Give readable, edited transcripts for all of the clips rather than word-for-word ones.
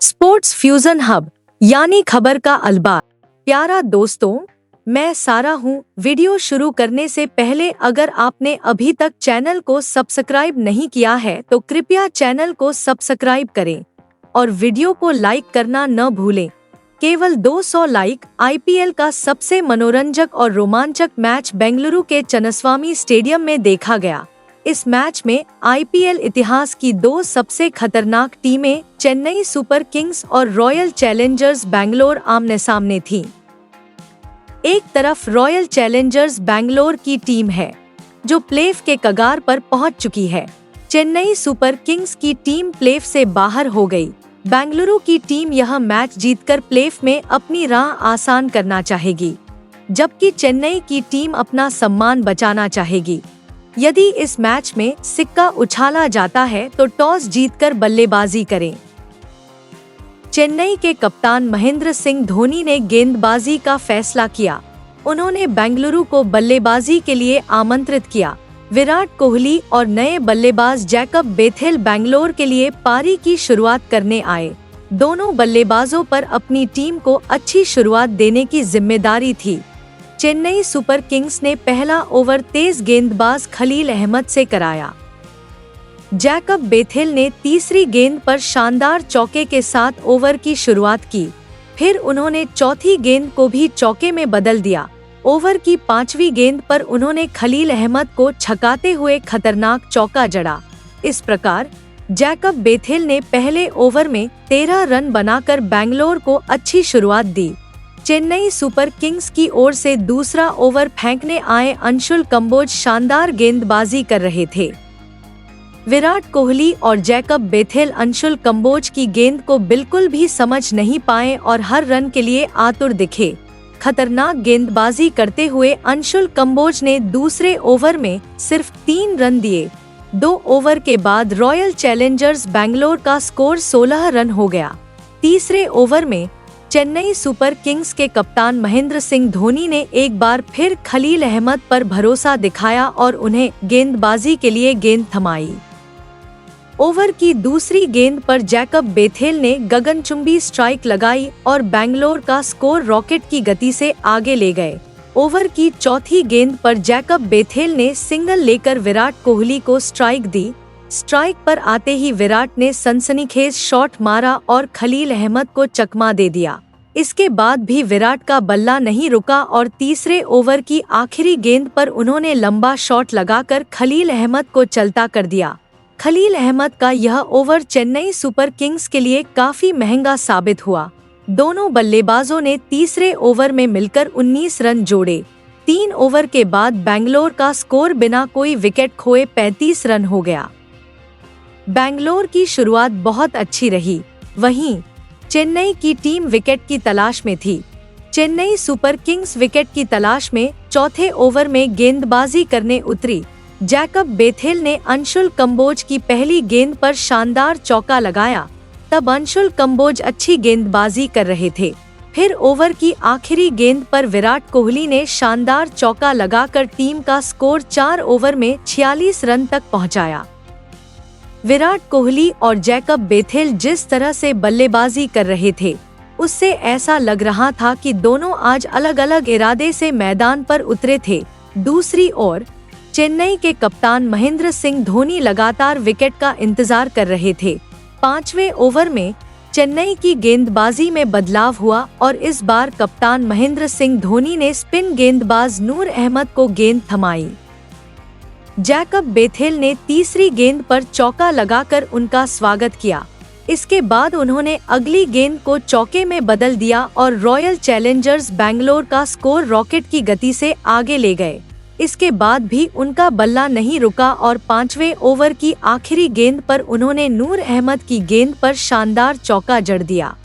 Sports fusion hub यानी खबर का अखबार। प्यारा दोस्तों, मैं सारा हूँ। वीडियो शुरू करने से पहले अगर आपने अभी तक चैनल को सब्सक्राइब नहीं किया है तो कृपया चैनल को सब्सक्राइब करें और वीडियो को लाइक करना न भूलें। केवल 200 लाइक। आईपीएल का सबसे मनोरंजक और रोमांचक मैच बेंगलुरु के चन्नास्वामी स्टेडियम में देखा गया। इस मैच में आईपीएल इतिहास की दो सबसे खतरनाक टीमें चेन्नई सुपर किंग्स और रॉयल चैलेंजर्स बैंगलोर आमने सामने थीं। एक तरफ रॉयल चैलेंजर्स बैंगलोर की टीम है जो प्लेऑफ के कगार पर पहुंच चुकी है। चेन्नई सुपर किंग्स की टीम प्लेऑफ से बाहर हो गई। बेंगलुरु की टीम यह मैच जीतकर प्लेऑफ में अपनी राह आसान करना चाहेगी, जबकि चेन्नई की टीम अपना सम्मान बचाना चाहेगी। यदि इस मैच में सिक्का उछाला जाता है तो टॉस जीतकर बल्लेबाजी करें। चेन्नई के कप्तान महेंद्र सिंह धोनी ने गेंदबाजी का फैसला किया। उन्होंने बेंगलुरु को बल्लेबाजी के लिए आमंत्रित किया। विराट कोहली और नए बल्लेबाज जैकब बेथेल बेंगलोर के लिए पारी की शुरुआत करने आए। दोनों बल्लेबाजों पर अपनी टीम को अच्छी शुरुआत देने की जिम्मेदारी थी। चेन्नई सुपर किंग्स ने पहला ओवर तेज गेंदबाज खलील अहमद से कराया। जैकब बेथेल ने तीसरी गेंद पर शानदार चौके के साथ ओवर की शुरुआत की। फिर उन्होंने चौथी गेंद को भी चौके में बदल दिया। ओवर की पांचवी गेंद पर उन्होंने खलील अहमद को छकाते हुए खतरनाक चौका जड़ा। इस प्रकार जैकब बेथेल ने पहले ओवर में 13 रन बनाकर बेंगलोर को अच्छी शुरुआत दी। चेन्नई सुपर किंग्स की ओर से दूसरा ओवर फेंकने आए अंशुल कंबोज शानदार गेंदबाजी कर रहे थे। विराट कोहली और जैकब बेथेल अंशुल कंबोज की गेंद को बिल्कुल भी समझ नहीं पाए और हर रन के लिए आतुर दिखे। खतरनाक गेंदबाजी करते हुए अंशुल कंबोज ने दूसरे ओवर में सिर्फ 3 रन दिए। 2 ओवर के बाद रॉयल चैलेंजर्स बैंगलोर का स्कोर 16 रन हो गया। तीसरे ओवर में चेन्नई सुपर किंग्स के कप्तान महेंद्र सिंह धोनी ने एक बार फिर खलील अहमद पर भरोसा दिखाया और उन्हें गेंदबाजी के लिए गेंद थमाई। ओवर की दूसरी गेंद पर जैकब बेथेल ने गगनचुंबी स्ट्राइक लगाई और बैंगलोर का स्कोर रॉकेट की गति से आगे ले गए। ओवर की चौथी गेंद पर जैकब बेथेल ने सिंगल लेकर विराट कोहली को स्ट्राइक दी। स्ट्राइक पर आते ही विराट ने सनसनीखेज शॉट मारा और खलील अहमद को चकमा दे दिया। इसके बाद भी विराट का बल्ला नहीं रुका और तीसरे ओवर की आखिरी गेंद पर उन्होंने लंबा शॉट लगाकर खलील अहमद को चलता कर दिया। खलील अहमद का यह ओवर चेन्नई सुपर किंग्स के लिए काफी महंगा साबित हुआ। दोनों बल्लेबाजों ने तीसरे ओवर में मिलकर 19 रन जोड़े। 3 ओवर के बाद बेंगलोर का स्कोर बिना कोई विकेट खोए 35 रन हो गया। बेंगलोर की शुरुआत बहुत अच्छी रही। वहीं चेन्नई की टीम विकेट की तलाश में थी। चेन्नई सुपर किंग्स विकेट की तलाश में चौथे ओवर में गेंदबाजी करने उतरी। जैकब बेथेल ने अंशुल कंबोज की पहली गेंद पर शानदार चौका लगाया। तब अंशुल कंबोज अच्छी गेंदबाजी कर रहे थे। फिर ओवर की आखिरी गेंद पर विराट कोहली ने शानदार चौका लगाकर टीम का स्कोर 4 ओवर में 46 रन तक पहुंचाया। विराट कोहली और जैकब बेथेल जिस तरह से बल्लेबाजी कर रहे थे, उससे ऐसा लग रहा था कि दोनों आज अलग अलग इरादे से मैदान पर उतरे थे। दूसरी ओर चेन्नई के कप्तान महेंद्र सिंह धोनी लगातार विकेट का इंतजार कर रहे थे। 5वें ओवर में चेन्नई की गेंदबाजी में बदलाव हुआ और इस बार कप्तान महेंद्र सिंह धोनी ने स्पिन गेंदबाज नूर अहमद को गेंद थमाई। जैकब बेथेल ने तीसरी गेंद पर चौका लगाकर उनका स्वागत किया। इसके बाद उन्होंने अगली गेंद को चौके में बदल दिया और रॉयल चैलेंजर्स बैंगलोर का स्कोर रॉकेट की गति से आगे ले गए। इसके बाद भी उनका बल्ला नहीं रुका और 5वें ओवर की आखिरी गेंद पर उन्होंने नूर अहमद की गेंद पर शानदार चौका जड़ दिया।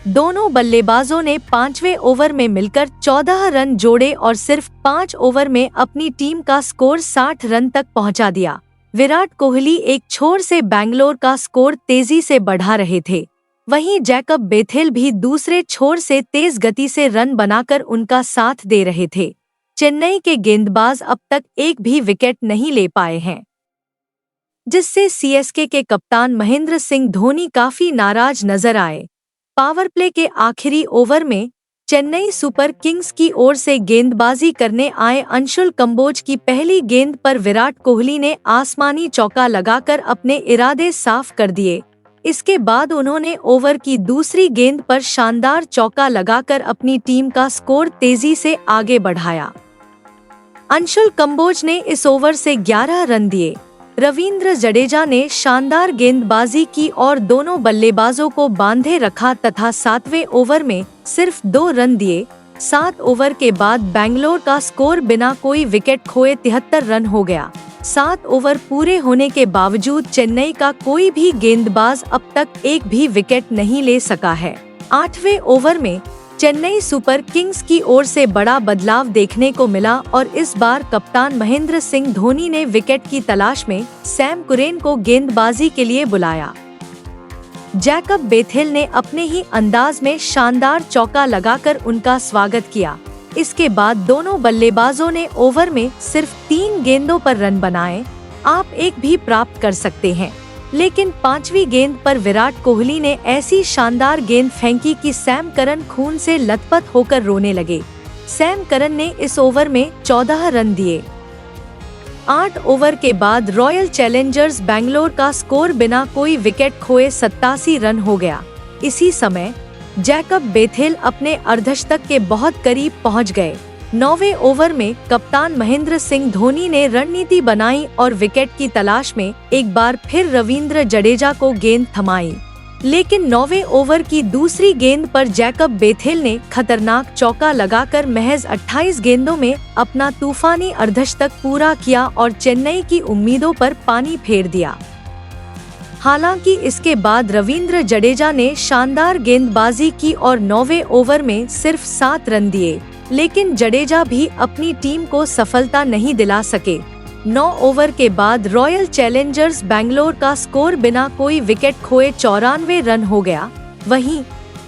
दोनों बल्लेबाजों ने 5वें ओवर में मिलकर 14 रन जोड़े और सिर्फ 5 ओवर में अपनी टीम का स्कोर 60 रन तक पहुंचा दिया। विराट कोहली एक छोर से बैंगलोर का स्कोर तेजी से बढ़ा रहे थे। वहीं जैकब बेथेल भी दूसरे छोर से तेज गति से रन बनाकर उनका साथ दे रहे थे। चेन्नई के गेंदबाज अब तक एक भी विकेट नहीं ले पाए हैं। जिससे सीएसके के कप्तान महेंद्र सिंह धोनी काफी नाराज नजर आए। पावर प्ले के आखिरी ओवर में चेन्नई सुपर किंग्स की ओर से गेंदबाजी करने आए अंशुल कंबोज की पहली गेंद पर विराट कोहली ने आसमानी चौका लगाकर अपने इरादे साफ कर दिए। इसके बाद उन्होंने ओवर की दूसरी गेंद पर शानदार चौका लगाकर अपनी टीम का स्कोर तेजी से आगे बढ़ाया। अंशुल कंबोज ने इस ओवर से 11 रन दिए। रवींद्र जडेजा ने शानदार गेंदबाजी की और दोनों बल्लेबाजों को बांधे रखा तथा 7वें ओवर में सिर्फ 2 रन दिए। 7 ओवर के बाद बेंगलोर का स्कोर बिना कोई विकेट खोए 73 रन हो गया। 7 ओवर पूरे होने के बावजूद चेन्नई का कोई भी गेंदबाज अब तक एक भी विकेट नहीं ले सका है। 8वें ओवर में चेन्नई सुपर किंग्स की ओर से बड़ा बदलाव देखने को मिला और इस बार कप्तान महेंद्र सिंह धोनी ने विकेट की तलाश में सैम कुरेन को गेंदबाजी के लिए बुलाया। जैकब बेथेल ने अपने ही अंदाज में शानदार चौका लगाकर उनका स्वागत किया। इसके बाद दोनों बल्लेबाजों ने ओवर में सिर्फ 3 गेंदों पर रन बनाए। आप एक भी प्राप्त कर सकते हैं, लेकिन 5वीं गेंद पर विराट कोहली ने ऐसी शानदार गेंद फेंकी कि सैम करन खून से लथपथ होकर रोने लगे। सैम करन ने इस ओवर में 14 रन दिए। 8 ओवर के बाद रॉयल चैलेंजर्स बेंगलोर का स्कोर बिना कोई विकेट खोए 87 रन हो गया। इसी समय जैकब बेथेल अपने अर्धशतक के बहुत करीब पहुंच गए। 9वें ओवर में कप्तान महेंद्र सिंह धोनी ने रणनीति बनाई और विकेट की तलाश में एक बार फिर रवींद्र जडेजा को गेंद थमाई, लेकिन 9वें ओवर की दूसरी गेंद पर जैकब बेथेल ने खतरनाक चौका लगाकर महज 28 गेंदों में अपना तूफानी अर्धशतक पूरा किया और चेन्नई की उम्मीदों पर पानी फेर दिया। हालांकि इसके बाद रवींद्र जडेजा ने शानदार गेंदबाजी की और 9वें ओवर में सिर्फ 7 रन दिए, लेकिन जडेजा भी अपनी टीम को सफलता नहीं दिला सके। 9 ओवर के बाद रॉयल चैलेंजर्स बेंगलोर का स्कोर बिना कोई विकेट खोए 94 रन हो गया। वहीं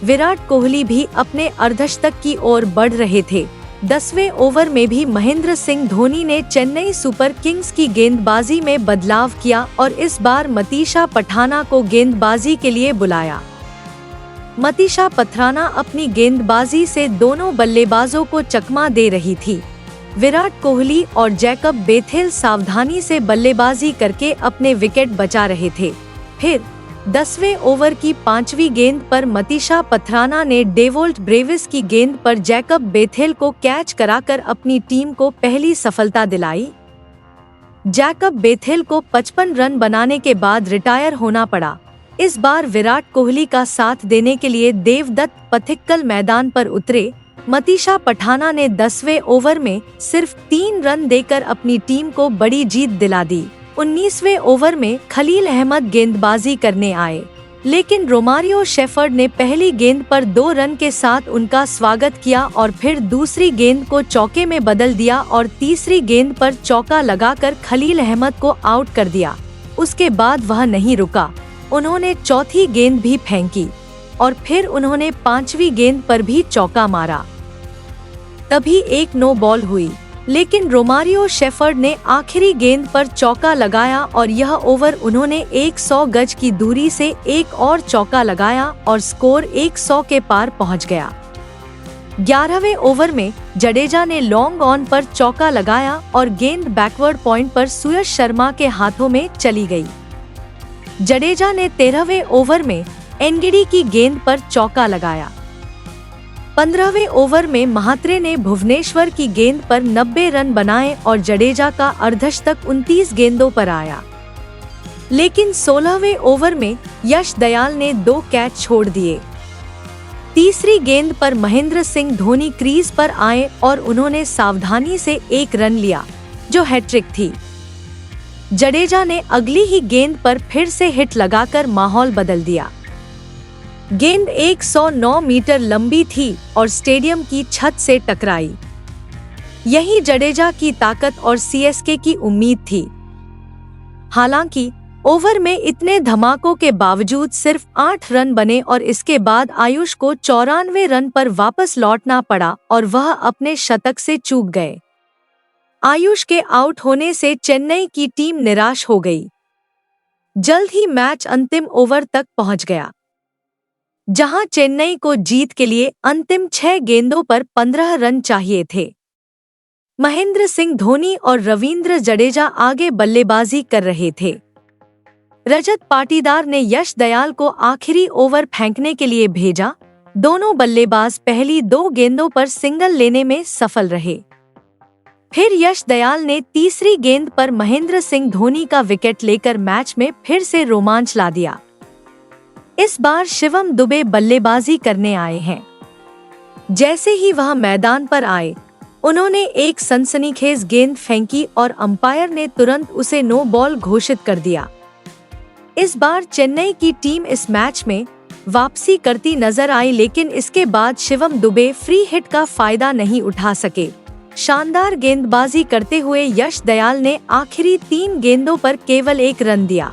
विराट कोहली भी अपने अर्धशतक की ओर बढ़ रहे थे। 10वें ओवर में भी महेंद्र सिंह धोनी ने चेन्नई सुपर किंग्स की गेंदबाजी में बदलाव किया और इस बार मतीशा पठाना को गेंदबाजी के लिए बुलाया। मतीशा पथराना अपनी गेंदबाजी से दोनों बल्लेबाजों को चकमा दे रही थी। विराट कोहली और जैकब बेथेल सावधानी से बल्लेबाजी करके अपने विकेट बचा रहे थे। फिर 10वें ओवर की 5वीं गेंद पर मतीशा पथराना ने डेवोल्ट ब्रेविस की गेंद पर जैकब बेथेल को कैच कराकर अपनी टीम को पहली सफलता दिलाई। जैकब बेथेल को 55 रन बनाने के बाद रिटायर होना पड़ा। इस बार विराट कोहली का साथ देने के लिए देवदत्त पथिक्कल मैदान पर उतरे। मतीशा पठाना ने 10वें ओवर में सिर्फ 3 रन देकर अपनी टीम को बड़ी जीत दिला दी। 19वें ओवर में खलील अहमद गेंदबाजी करने आए, लेकिन रोमारियो शेफर्ड ने पहली गेंद पर 2 रन के साथ उनका स्वागत किया और फिर दूसरी गेंद को चौके में बदल दिया और तीसरी गेंद पर चौका लगाकर खलील अहमद को आउट कर दिया। उसके बाद वह नहीं रुका, उन्होंने चौथी गेंद भी फेंकी और फिर उन्होंने 5वीं गेंद पर भी चौका मारा। तभी एक नो बॉल हुई, लेकिन रोमारियो शेफर्ड ने आखिरी गेंद पर चौका लगाया और यह ओवर उन्होंने 100 गज की दूरी से एक और चौका लगाया और स्कोर 100 के पार पहुंच गया। 11वें ओवर में जडेजा ने लॉन्ग ऑन पर चौका लगाया और गेंद बैकवर्ड पॉइंट पर सुयश शर्मा के हाथों में चली गई। जडेजा ने 13वें ओवर में एनगिडी की गेंद पर चौका लगाया। 15वें ओवर में महात्रे ने भुवनेश्वर की गेंद पर 90 रन बनाए और जडेजा का अर्धशतक 29 गेंदों पर आया, लेकिन 16वें ओवर में यश दयाल ने 2 कैच छोड़ दिए। तीसरी गेंद पर महेंद्र सिंह धोनी क्रीज पर आए और उन्होंने सावधानी से 1 रन लिया, जो हैट्रिक थी। जडेजा ने अगली ही गेंद पर फिर से हिट लगाकर माहौल बदल दिया। गेंद 109 मीटर लंबी थी और स्टेडियम की छत से टकराई। यही जडेजा की ताकत और सीएसके की उम्मीद थी। हालांकि ओवर में इतने धमाकों के बावजूद सिर्फ 8 रन बने और इसके बाद आयुष को 94 रन पर वापस लौटना पड़ा और वह अपने शतक से चूक गए। आयुष के आउट होने से चेन्नई की टीम निराश हो गई। जल्द ही मैच अंतिम ओवर तक पहुंच गया, जहां चेन्नई को जीत के लिए अंतिम 6 गेंदों पर 15 रन चाहिए थे। महेंद्र सिंह धोनी और रवींद्र जडेजा आगे बल्लेबाजी कर रहे थे। रजत पाटीदार ने यश दयाल को आखिरी ओवर फेंकने के लिए भेजा। दोनों बल्लेबाज पहली 2 गेंदों पर सिंगल लेने में सफल रहे। फिर यश दयाल ने तीसरी गेंद पर महेंद्र सिंह धोनी का विकेट लेकर मैच में फिर से रोमांच ला दिया। इस बार शिवम दुबे बल्लेबाजी करने आए हैं। जैसे ही वह मैदान पर आए, उन्होंने एक सनसनीखेज गेंद फेंकी और अंपायर ने तुरंत उसे नो बॉल घोषित कर दिया। इस बार चेन्नई की टीम इस मैच में वापसी करती नजर आई, लेकिन इसके बाद शिवम दुबे फ्री हिट का फायदा नहीं उठा सके। शानदार गेंदबाजी करते हुए यश दयाल ने आखिरी 3 गेंदों पर केवल 1 रन दिया।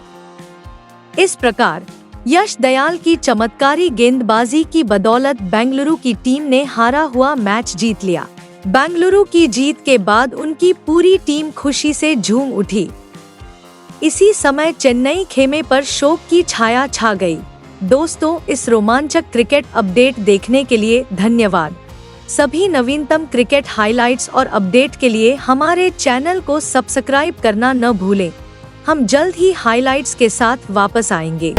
इस प्रकार यश दयाल की चमत्कारी गेंदबाजी की बदौलत बेंगलुरु की टीम ने हारा हुआ मैच जीत लिया। बेंगलुरु की जीत के बाद उनकी पूरी टीम खुशी से झूम उठी। इसी समय चेन्नई खेमे पर शोक की छाया छा गई। दोस्तों, इस रोमांचक क्रिकेट अपडेट देखने के लिए धन्यवाद। सभी नवीनतम क्रिकेट हाइलाइट्स और अपडेट के लिए हमारे चैनल को सब्सक्राइब करना न भूलें। हम जल्द ही हाइलाइट्स के साथ वापस आएंगे।